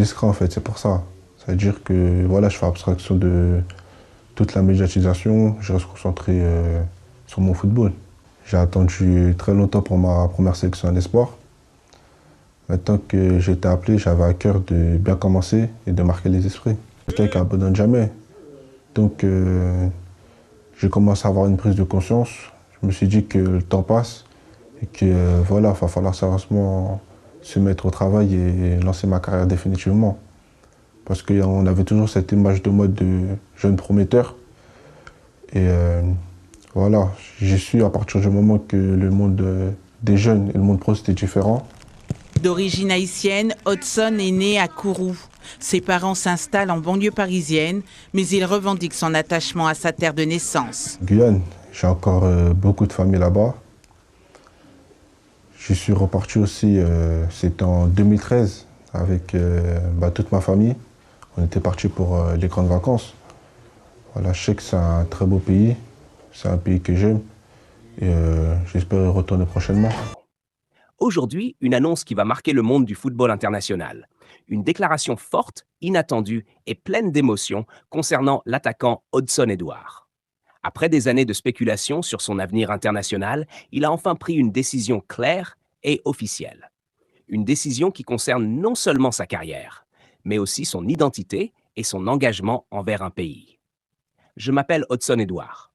discret en fait, c'est pour ça. C'est-à-dire que voilà, je fais abstraction de toute la médiatisation, je reste concentré sur mon football. J'ai attendu très longtemps pour ma première sélection en espoir. Maintenant que j'ai été appelé, j'avais à cœur de bien commencer et de marquer les esprits. Quelqu'un qui abandonne jamais. Donc j'ai commencé à avoir une prise de conscience. Je me suis dit que le temps passe et que voilà, il va falloir sérieusement se mettre au travail et lancer ma carrière définitivement. Parce qu'on avait toujours cette image de mode de jeune prometteur. Et voilà, j'ai su à partir du moment que le monde des jeunes et le monde pro c'était différent. D'origine haïtienne, Hodson est né à Kourou. Ses parents s'installent en banlieue parisienne, mais il revendique son attachement à sa terre de naissance. Guyane, j'ai encore beaucoup de familles là-bas. Je suis reparti aussi, c'était en 2013, avec toute ma famille. On était parti pour les grandes vacances. Voilà, je sais que c'est un très beau pays, c'est un pays que j'aime et j'espère y retourner prochainement. Aujourd'hui, une annonce qui va marquer le monde du football international. Une déclaration forte, inattendue et pleine d'émotion concernant l'attaquant Hodson Edouard. Après des années de spéculation sur son avenir international, il a enfin pris une décision claire et officielle. Une décision qui concerne non seulement sa carrière, mais aussi son identité et son engagement envers un pays. Je m'appelle Hodson Edouard.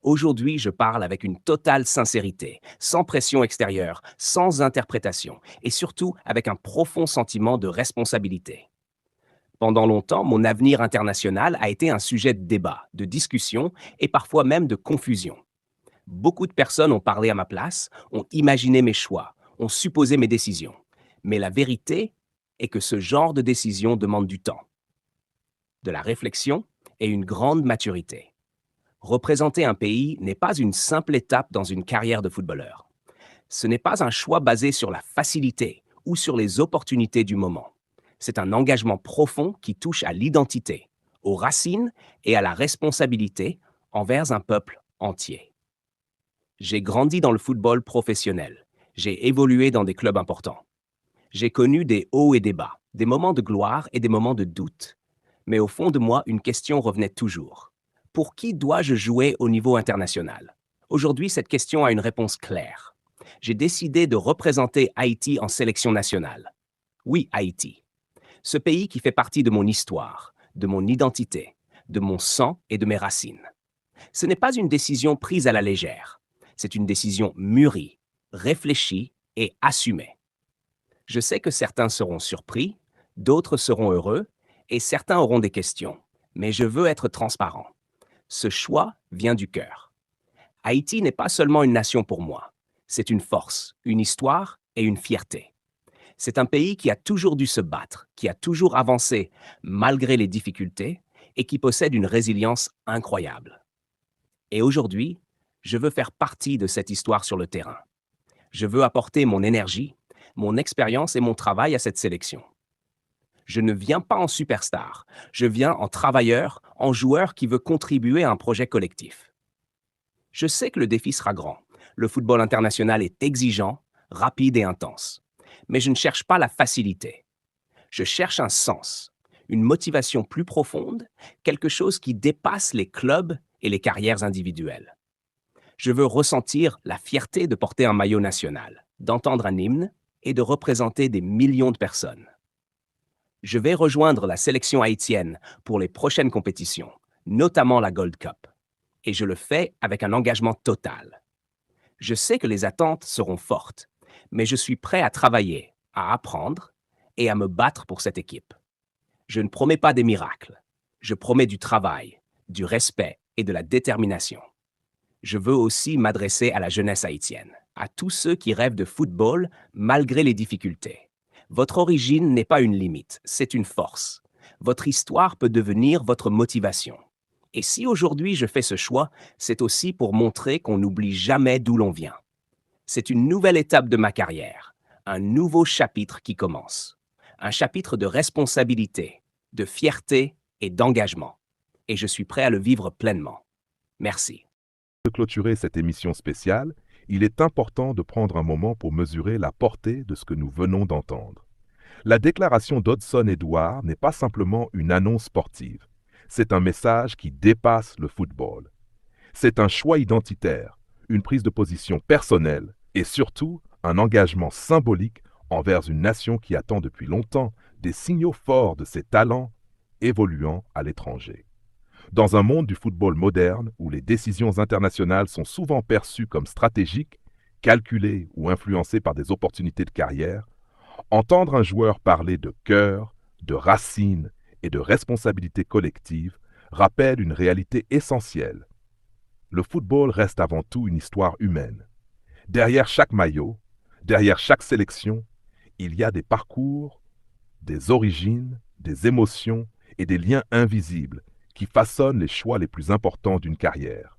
Aujourd'hui, je parle avec une totale sincérité, sans pression extérieure, sans interprétation, et surtout avec un profond sentiment de responsabilité. Pendant longtemps, mon avenir international a été un sujet de débat, de discussion et parfois même de confusion. Beaucoup de personnes ont parlé à ma place, ont imaginé mes choix, ont supposé mes décisions. Mais la vérité est que ce genre de décision demande du temps, de la réflexion et une grande maturité. Représenter un pays n'est pas une simple étape dans une carrière de footballeur. Ce n'est pas un choix basé sur la facilité ou sur les opportunités du moment. C'est un engagement profond qui touche à l'identité, aux racines et à la responsabilité envers un peuple entier. J'ai grandi dans le football professionnel. J'ai évolué dans des clubs importants. J'ai connu des hauts et des bas, des moments de gloire et des moments de doute. Mais au fond de moi, une question revenait toujours. Pour qui dois-je jouer au niveau international? Aujourd'hui, cette question a une réponse claire. J'ai décidé de représenter Haïti en sélection nationale. Oui, Haïti. Ce pays qui fait partie de mon histoire, de mon identité, de mon sang et de mes racines. Ce n'est pas une décision prise à la légère. C'est une décision mûrie, réfléchie et assumée. Je sais que certains seront surpris, d'autres seront heureux et certains auront des questions. Mais je veux être transparent. Ce choix vient du cœur. Haïti n'est pas seulement une nation pour moi. C'est une force, une histoire et une fierté. C'est un pays qui a toujours dû se battre, qui a toujours avancé malgré les difficultés et qui possède une résilience incroyable. Et aujourd'hui, je veux faire partie de cette histoire sur le terrain. Je veux apporter mon énergie, mon expérience et mon travail à cette sélection. Je ne viens pas en superstar, je viens en travailleur, en joueur qui veut contribuer à un projet collectif. Je sais que le défi sera grand. Le football international est exigeant, rapide et intense. Mais je ne cherche pas la facilité. Je cherche un sens, une motivation plus profonde, quelque chose qui dépasse les clubs et les carrières individuelles. Je veux ressentir la fierté de porter un maillot national, d'entendre un hymne et de représenter des millions de personnes. Je vais rejoindre la sélection haïtienne pour les prochaines compétitions, notamment la Gold Cup. Et je le fais avec un engagement total. Je sais que les attentes seront fortes, mais je suis prêt à travailler, à apprendre et à me battre pour cette équipe. Je ne promets pas des miracles. Je promets du travail, du respect et de la détermination. Je veux aussi m'adresser à la jeunesse haïtienne, à tous ceux qui rêvent de football malgré les difficultés. Votre origine n'est pas une limite, c'est une force. Votre histoire peut devenir votre motivation. Et si aujourd'hui je fais ce choix, c'est aussi pour montrer qu'on n'oublie jamais d'où l'on vient. C'est une nouvelle étape de ma carrière, un nouveau chapitre qui commence. Un chapitre de responsabilité, de fierté et d'engagement. Et je suis prêt à le vivre pleinement. Merci. De clôturer cette émission spéciale, il est important de prendre un moment pour mesurer la portée de ce que nous venons d'entendre. La déclaration d'Hudson-Edouard n'est pas simplement une annonce sportive. C'est un message qui dépasse le football. C'est un choix identitaire, une prise de position personnelle et surtout un engagement symbolique envers une nation qui attend depuis longtemps des signaux forts de ses talents évoluant à l'étranger. Dans un monde du football moderne où les décisions internationales sont souvent perçues comme stratégiques, calculées ou influencées par des opportunités de carrière, entendre un joueur parler de cœur, de racines et de responsabilité collective rappelle une réalité essentielle. Le football reste avant tout une histoire humaine. Derrière chaque maillot, derrière chaque sélection, il y a des parcours, des origines, des émotions et des liens invisibles qui façonnent les choix les plus importants d'une carrière.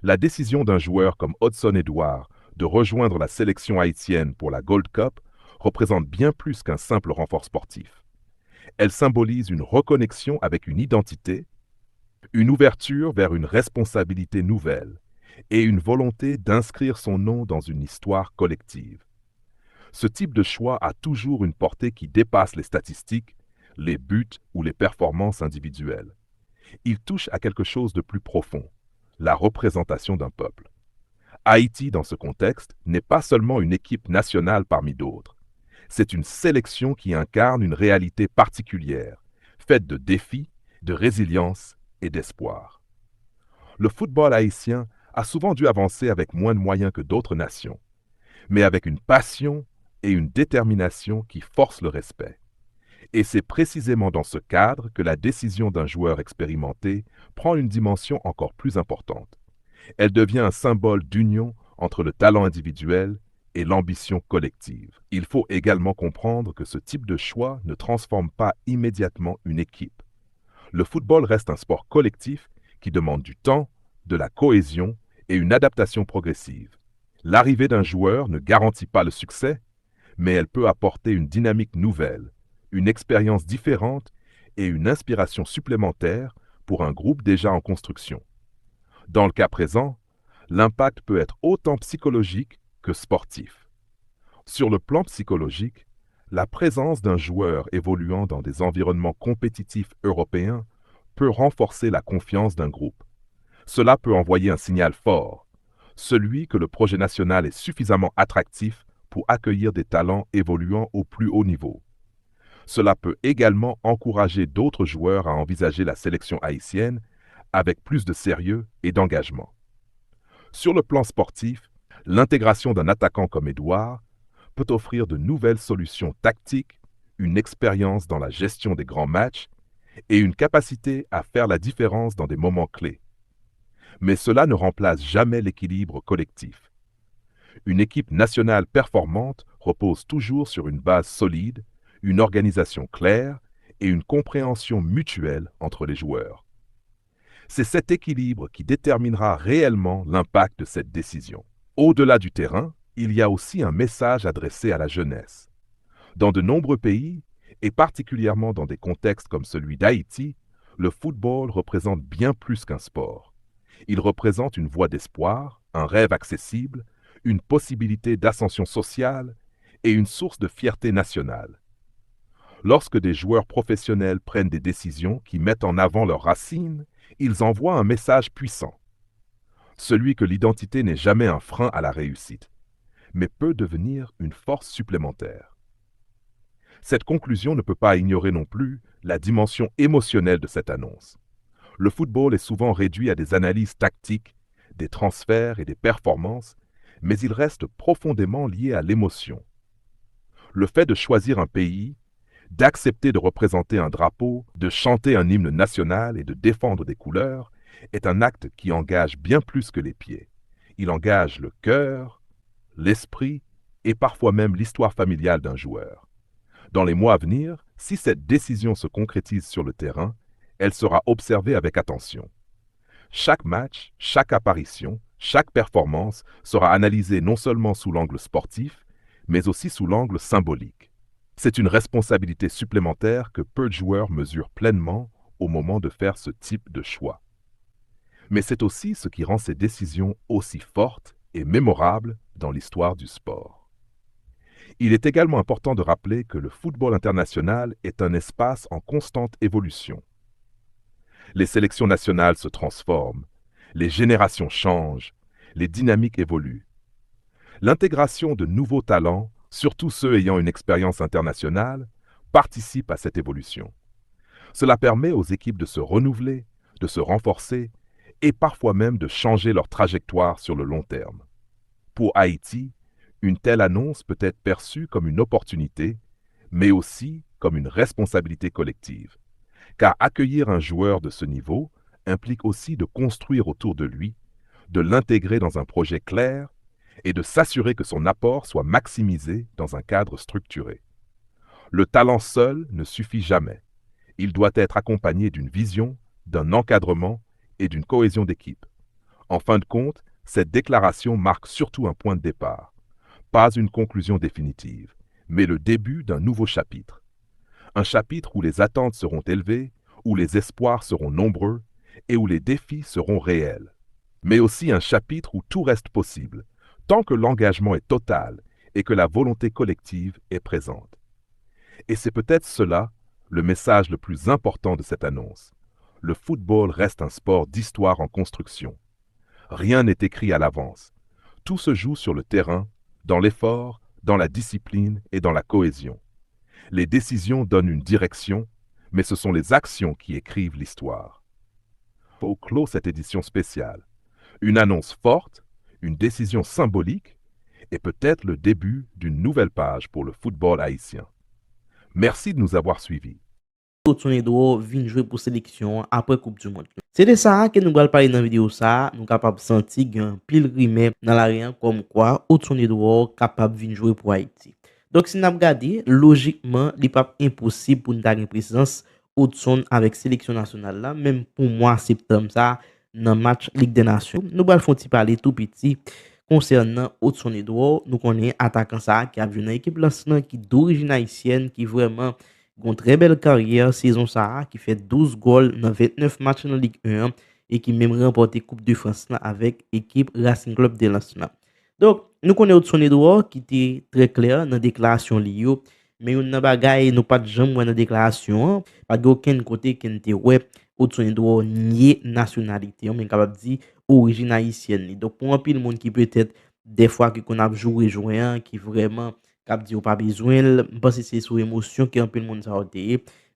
La décision d'un joueur comme Hudson-Edouard de rejoindre la sélection haïtienne pour la Gold Cup représente bien plus qu'un simple renfort sportif. Elle symbolise une reconnexion avec une identité, une ouverture vers une responsabilité nouvelle et une volonté d'inscrire son nom dans une histoire collective. Ce type de choix a toujours une portée qui dépasse les statistiques, les buts ou les performances individuelles. Il touche à quelque chose de plus profond, la représentation d'un peuple. Haïti, dans ce contexte, n'est pas seulement une équipe nationale parmi d'autres. C'est une sélection qui incarne une réalité particulière, faite de défis, de résilience et d'espoir. Le football haïtien a souvent dû avancer avec moins de moyens que d'autres nations, mais avec une passion et une détermination qui forcent le respect. Et c'est précisément dans ce cadre que la décision d'un joueur expérimenté prend une dimension encore plus importante. Elle devient un symbole d'union entre le talent individuel et l'ambition collective. Il faut également comprendre que ce type de choix ne transforme pas immédiatement une équipe. Le football reste un sport collectif qui demande du temps, de la cohésion et une adaptation progressive. L'arrivée d'un joueur ne garantit pas le succès, mais elle peut apporter une dynamique nouvelle, une expérience différente et une inspiration supplémentaire pour un groupe déjà en construction. Dans le cas présent, l'impact peut être autant psychologique que sportif. Sur le plan psychologique, la présence d'un joueur évoluant dans des environnements compétitifs européens peut renforcer la confiance d'un groupe. Cela peut envoyer un signal fort, celui que le projet national est suffisamment attractif pour accueillir des talents évoluant au plus haut niveau. Cela peut également encourager d'autres joueurs à envisager la sélection haïtienne avec plus de sérieux et d'engagement. Sur le plan sportif, l'intégration d'un attaquant comme Edouard peut offrir de nouvelles solutions tactiques, une expérience dans la gestion des grands matchs et une capacité à faire la différence dans des moments clés. Mais cela ne remplace jamais l'équilibre collectif. Une équipe nationale performante repose toujours sur une base solide, une organisation claire et une compréhension mutuelle entre les joueurs. C'est cet équilibre qui déterminera réellement l'impact de cette décision. Au-delà du terrain, il y a aussi un message adressé à la jeunesse. Dans de nombreux pays, et particulièrement dans des contextes comme celui d'Haïti, le football représente bien plus qu'un sport. Il représente une voie d'espoir, un rêve accessible, une possibilité d'ascension sociale et une source de fierté nationale. Lorsque des joueurs professionnels prennent des décisions qui mettent en avant leurs racines, ils envoient un message puissant. Celui que l'identité n'est jamais un frein à la réussite, mais peut devenir une force supplémentaire. Cette conclusion ne peut pas ignorer non plus la dimension émotionnelle de cette annonce. Le football est souvent réduit à des analyses tactiques, des transferts et des performances, mais il reste profondément lié à l'émotion. Le fait de choisir un pays, d'accepter de représenter un drapeau, de chanter un hymne national et de défendre des couleurs est un acte qui engage bien plus que les pieds. Il engage le cœur, l'esprit et parfois même l'histoire familiale d'un joueur. Dans les mois à venir, si cette décision se concrétise sur le terrain, elle sera observée avec attention. Chaque match, chaque apparition, chaque performance sera analysée non seulement sous l'angle sportif, mais aussi sous l'angle symbolique. C'est une responsabilité supplémentaire que peu de joueurs mesurent pleinement au moment de faire ce type de choix. Mais c'est aussi ce qui rend ces décisions aussi fortes et mémorables dans l'histoire du sport. Il est également important de rappeler que le football international est un espace en constante évolution. Les sélections nationales se transforment, les générations changent, les dynamiques évoluent. L'intégration de nouveaux talents, surtout ceux ayant une expérience internationale, participe à cette évolution. Cela permet aux équipes de se renouveler, de se renforcer et parfois même de changer leur trajectoire sur le long terme. Pour Haïti, une telle annonce peut être perçue comme une opportunité, mais aussi comme une responsabilité collective. Car accueillir un joueur de ce niveau implique aussi de construire autour de lui, de l'intégrer dans un projet clair et de s'assurer que son apport soit maximisé dans un cadre structuré. Le talent seul ne suffit jamais. Il doit être accompagné d'une vision, d'un encadrement et d'une cohésion d'équipe. En fin de compte, cette déclaration marque surtout un point de départ. Pas une conclusion définitive, mais le début d'un nouveau chapitre. Un chapitre où les attentes seront élevées, où les espoirs seront nombreux et où les défis seront réels. Mais aussi un chapitre où tout reste possible, tant que l'engagement est total et que la volonté collective est présente. Et c'est peut-être cela le message le plus important de cette annonce. Le football reste un sport d'histoire en construction. Rien n'est écrit à l'avance. Tout se joue sur le terrain, dans l'effort, dans la discipline et dans la cohésion. Les décisions donnent une direction, mais ce sont les actions qui écrivent l'histoire. Pour clore cette édition spéciale, une annonce forte, une décision symbolique et peut-être le début d'une nouvelle page pour le football haïtien. Merci de nous avoir suivis. Hudson Edouard vient jouer pour sélection après Coupe du Monde. C'est de ça que nous allons parler dans la vidéo ça, nous capable sentir un pile rimé dans l'arrière comme quoi Hudson Edouard capable de jouer pour Haïti. Donc si nous regardons logiquement, il n'est pas impossible pour nous avoir une présence Hudson avec sélection nationale là, même pour mois septembre ça dans match Ligue des Nations. Nous allons parler tout petit concernant Hudson Edouard, nous connaissons attaquant ça qui a vu dans l'équipe lancement qui d'origine haïtienne qui vraiment une très belle carrière saison ça qui fait 12 goals dans 29 matchs dans Ligue 1 et qui même remporté Coupe de France là, avec équipe Racing Club de Lens. Donc nous connaissons Hudson Edouard qui était très clair dans déclaration liyo mais une bagaille nous pas de jambe dans déclaration pas aucun côté qui était ouais Hudson Edouard nié nationalité on est capable de dire origine haïtienne. Donc pour un pile monde qui peut-être des fois qu'on a joué qui vraiment cap dit pas besoin parce que c'est sous émotion qui un peu le monde ça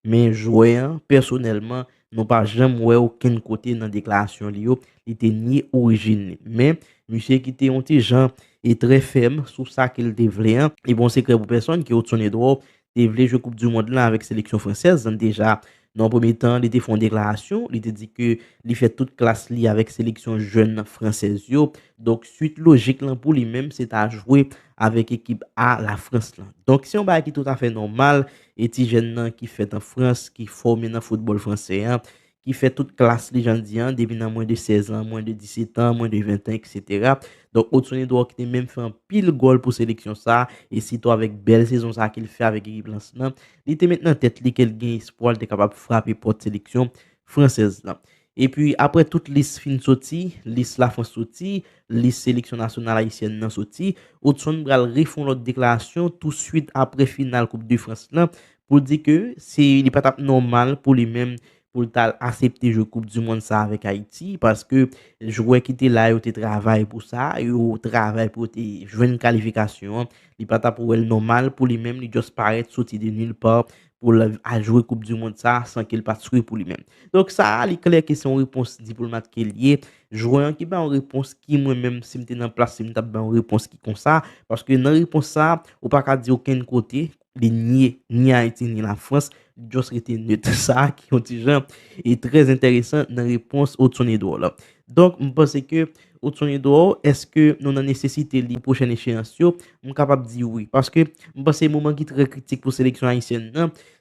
mais joueur personnellement non pas jamais ouais aucun côté dans déclaration lio il était ni origine mais monsieur qui était un petit gens et très ferme sur ça qu'il développe et bon secret pour personne qui Hudson Edouard développe jouer coupe du monde là avec sélection française déjà dans le premier temps, il était fait une déclaration, il était dit que il fait toute classe li avec sélection jeune française yo. Donc suite logique là pour lui-même, c'est à jouer avec équipe A la France là. Donc si on va qui tout à fait normal et ti jeune qui fait en France qui formé dans football français hein, qui fait toute classe les gens disent depuis moins de 16 ans, moins de 17 ans, moins de 20 ans etc. Donc Hudson Edouard qui même fait un pile goal pour sélection ça et surtout avec belle saison ça qu'il fait avec équipe lancement il était maintenant tête li qu'elle gagne espoir de capable frapper porte sélection française là. Et puis après toute liste fin sorti, liste la France sorti, liste sélection nationale haïtienne nan sorti, Hudson bral refont l'autre déclaration tout de suite après finale Coupe de France là pour dire que c'est il pas normal pour lui-même pour accepter jouer Coupe du Monde ça avec Haïti parce que joueur qui était là il travail pour ça il travail pour jouer une qualification il pas pour elle normal pour lui-même il juste paraître sortir de nulle part pour à jouer Coupe du Monde ça sans qu'il pas souhaiter pour lui-même donc ça il clair que c'est une réponse diplomate qui est liée joueur qui ba une réponse qui moi-même si m'étais dans place si m't'a ba une réponse qui comme ça parce que dans réponse ça ou pas qu'à dire aucun côté les ni Haïti ni la France juste été neutre ça qui ont dit gens est très intéressant dans réponse Hudson Edouard là. Donc je pense que Hudson Edouard est-ce que nous avons nécessité les prochaine échéance on capable de dire oui parce que je pense c'est moment qui très critique pour sélection haïtienne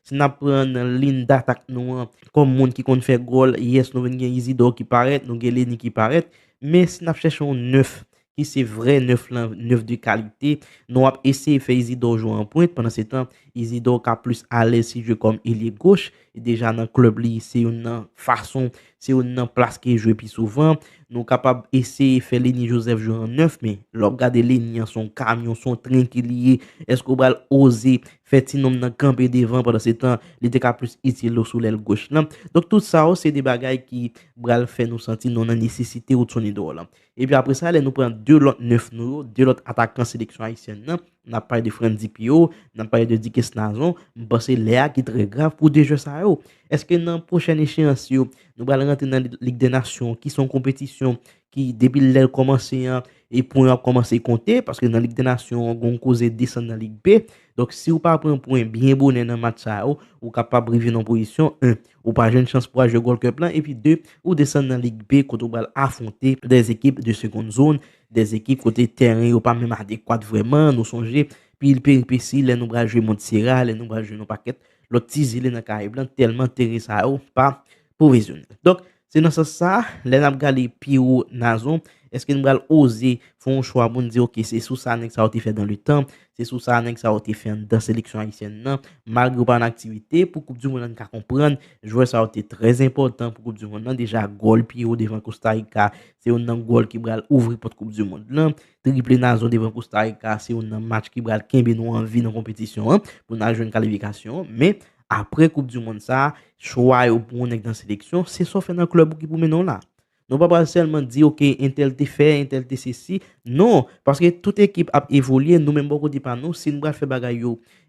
si n'a prendre ligne d'attaque nous comme monde qui compte faire goal yes nous venons Isidore qui paraît nous Lenny qui paraît mais si n'a cherchons neuf qui c'est vrai neuf de qualité nous avons essayé de faire Isidore jouer en pointe pendant ce temps Isidore ka plus à l'aise si joue comme ailier gauche et déjà dans club li c'est une façon c'est une place qui joue plus souvent nous capable essayer faire Lenny Joseph jouer en neuf mais l'on regarde Lenny son camion son train qui lié est-ce qu'on va oser faire Tinom dans camper devant pendant ce temps il était plus utile sous l'aile gauche là donc tout ça c'est des bagages qui bral fait nous sentir non nécessité ou Tony Dor là et puis après ça nous prend deux autres neuf nous deux autres attaquants sélection haïtienne là on a parlé de Frenzy Pio on a parlé de Dikes Nazon parce que Léa qui est très grave pour des jeux ça est-ce que dans prochaine échéance nous allons rentrer dans la Ligue des Nations qui sont compétitions qui depuis l'aile commencé et pour commencer à compter parce que dans la Ligue des Nations on cause descendre dans la Ligue B donc si vous pas prendre un point bien bonnet dans match ça ou capable arriver dans position 1 ou pas une chance pour jouer Gold Cup là et puis 2 ou descendre dans la Ligue B quand on va affronter des équipes de seconde zone des équipes côté terrain ou pas même adéquate vraiment nous songer puis le péripétie les nous va jouer Montserrat les nous va jouer nos paquets l'autre tisile dans Caraïbes tellement intéressant pas professionnel donc c'est dans ça les n'a regardé Pio Nazon est-ce que nous allons oser faire un choix pour dire ok c'est sous ça que ça a été fait dans le temps c'est sous ça que ça a été fait dans sélection haïtienne non malgré pas d'activité pour coupe du monde on comprendre jouer ça a été très important pour coupe du monde déjà goal Pio devant Costa Rica c'est un goal qui va ouvrir pour coupe du monde là triplé Nazon devant Costa Rica c'est un match qui va kembe nous en vie dans compétition pour nous jouer une qualification mais après coupe du monde ça choix ou pour dans sélection c'est sauf dans club qui pour maintenant là non pas seulement dire ok un tel te fait un tel te ceci non parce que toute équipe a évolué nous même beaucoup dit pas nous si nous va faire bagaille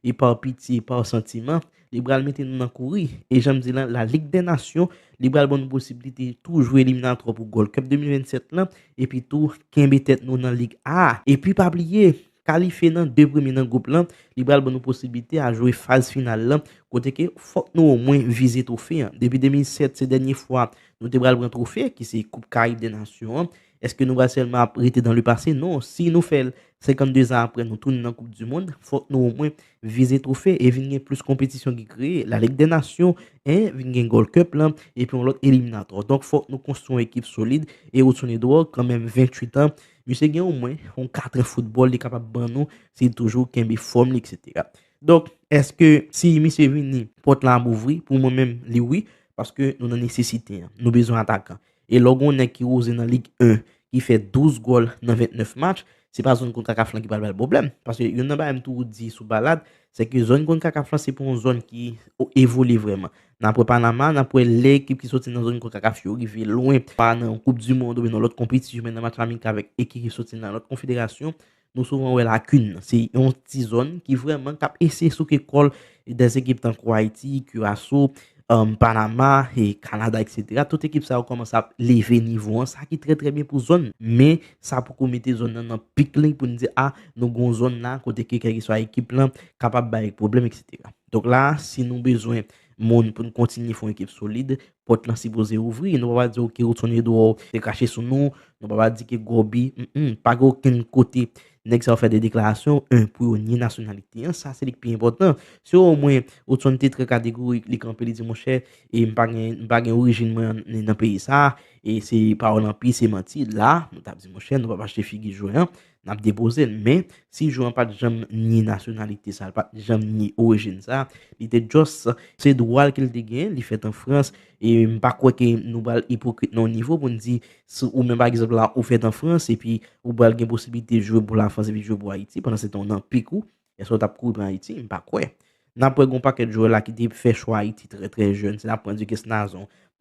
et par pitié par sentiment libéral mettre nous dans courir et j'aime dire la Ligue des Nations libéral bonne possibilité tout jouer éliminatoire pour Gold Cup 2027 là et puis tout kembe tête nous dans Ligue A et puis pas oublier qualifié dans deux premiers dans groupe là libéral bonne possibilité à jouer phase finale là côté que faut nous au moins viser trophée depuis 2007 ces dernières fois nous devons prendre trophée qui c'est Coupe Caraïbes des Nations est-ce que nous va seulement arrêter dans le passé non si nous fait 52 ans après nous tournons dans Coupe du monde faut nous au moins viser trophée et venir plus compétition qui crée la Ligue des Nations et venir Gold Cup là et puis l'autre éliminatoire donc faut nous construire une équipe solide et au son Edouard quand même 28 ans monsieur gagne au moins on 4 football est capable ban nous c'est toujours qu'un forme etc. Donc est-ce que si monsieur vini porte la ouvrir pour moi même lui oui parce que nous avons nécessité nous besoin attaquant et logon est qui ose dans Ligue 1 qui fait 12 goals dans 29 matchs c'est pas zone contre Cacaflan qui parle le problème parce que il n'a pas même tout dit sous balade c'est que zone contre Cacaflan c'est pour une zone qui évolue vraiment n'après Panama n'après l'équipe qui sorti dans zone contre Cacafio qui loin pas dans Coupe du monde ou dans l'autre compétition mais dans match amical avec équipe qui sorti dans l'autre confédération nous souvent ouais lacune c'est une petite zone qui vraiment cap essayer sous école des équipes tant Haïti Curaçao Panama et Canada etc. toute équipe ça commence à lever niveau ça qui très très bien pour zone mais ça pour mettre zone dans pic pour nous dire ah nous gon zone là côté que quelque soit équipe là capable avec problème etc. donc là si nous besoin monde pour continuer faire une équipe solide porte là si posé ouvrir nous pas dire OK retourner dehors c'est caché sous nous pas dire que Gobi pas aucun côté nèg ça fait des déclarations pour ni nationalité ça c'est le plus important si au moins autant titre catégorie les camper dit mon cher et pas gain origine dans pays ça et c'est parole en pis c'est menti là nous t'a dit mon cher nous pas acheter figue joueur n'a déposé mais si joueur pas jamais ni nationalité ça pas jamais ni origine ça il était juste c'est droit qu'il te gain il fait en France et pas quoi que nous pas hypocrite non niveau pour nous dire ou même par exemple là ou fait en France et puis ou pas gain possibilité de jouer pour la France et puis jouer pour Haïti pendant ce temps en picou est-ce que tu as couru pour Haïti pas quoi n'a pas un paquet de joueurs là qui fait choix Haïti très très jeune c'est la point de que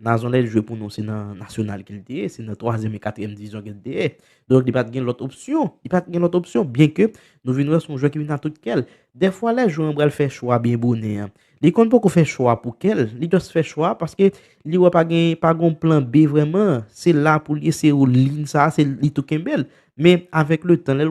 Nazon elle joue pour nous c'est dans national qu'il était c'est dans 3e et 4e division qu'il était donc il pas gain l'autre option bien que nous venons son joueur qui vient à tout quel des fois les joueurs bral faire choix bien bonnet il compte pas qu'on fait choix pour quel il doit se faire choix parce que il va pas un plan B vraiment c'est là pour lui c'est au ligne ça c'est li tout kembel mais avec le temps elle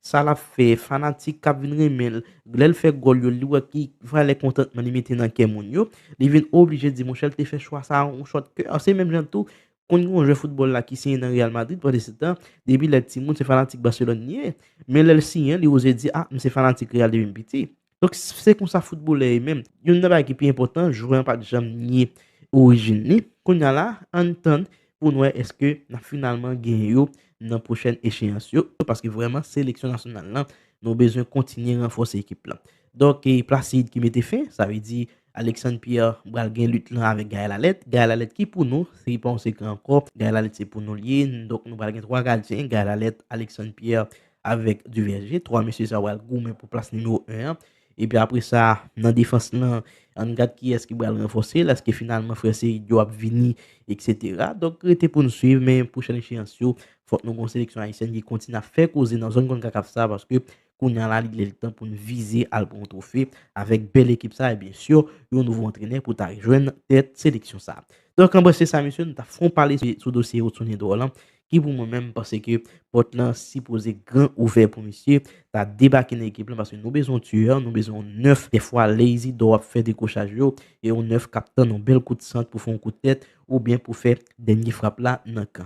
ça l'a fait fanatique cap vinn remel elle fait gol yo li qui va les contentement li mettre dans kemon yo il vient obligé dire mon cher te fait choix ça on shot que c'est même gens tout quand on joue football là qui signe dans Real Madrid pendant ce temps depuis les petits monde c'est fanatique Barcelone mais le signe il ose dire ah c'est fanatique Real depuis petit donc c'est comme ça football est même il y a qui est important jouer pas jamais nier origine ni qu'on a là entendre pour nous est-ce que n'a finalement gagné dans prochaine échéance parce que vraiment sélection nationale là nous besoin continuer renforcer l'équipe là Donc, Placide qui mettait fin, ça veut dire Alexandre Pierre bral gen lutte là avec Gaël Alette. Gaël Alette qui pour nous, c'est pas que encore Gaël Alette c'est pour nous lier. Donc nous bral gen trois gardiens, Gaël Alette, Alexandre Pierre avec Duverger, trois messieurs ça va goumen pour place numéro 1. Et puis après ça, dans défense là, on regarde qui est-ce qui va renforcer, là, est-ce que finalement frère c'est Diop Vini, etc. Donc restez pour nous suivre, mais prochaine échéance, faut que nous une sélection haïtienne qui continue à faire causer dans zone comme ça parce que qu'on a là le temps pour nous viser à bon trophée avec belle équipe ça et bien sûr un nouveau entraîneur pour ta rejoindre tête sélection ça. Donc en c'est ça monsieur, nous t'avons parlé sur dossier Otson Edouard qui pour moi-même parce que Portland si posé grand ouvert pour monsieur, t'as débarqué dans l'équipe parce que nous besoin de tueurs, nous besoin 9 des fois lazy doit faire des cochages et on 9 captain un bel coup de centre pour faire un coup de tête ou bien pour faire dernier frappe là dans le camp.